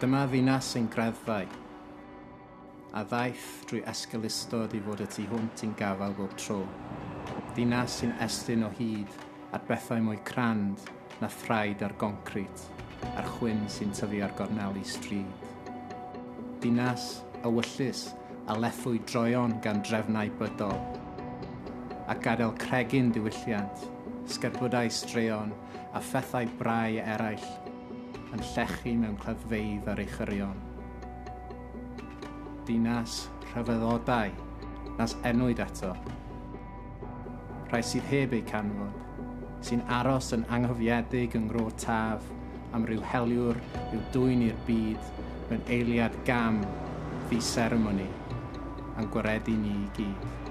Dyma ddinas ein greddfau, a ddaeth drwy esgylistod I fod y tu hwnt i'n gafael bob tro. Dinas sy'n estyn o hyd at bethau mwy crand na thraid ar goncrit, a'r chwyn sy'n tyfu ar gorneli stryd. Dinas ewyllus a lethwy droion gan drefnau bydol, a gadael cregyn diwylliant, sgerbwdau straeon a phethau brau eraill yn llechu mewn cleddfeidd ar ei chyrion. Dinas rhyfeddodau nas enwyd eto. Rhai sydd heb eu canfod, sy'n aros yn anghofiedig yng ngro taf am ryw heliwr i'w dwyn i'r byd mewn eiliad gam ddi-seremoni a'n gwaredu ni I gyd.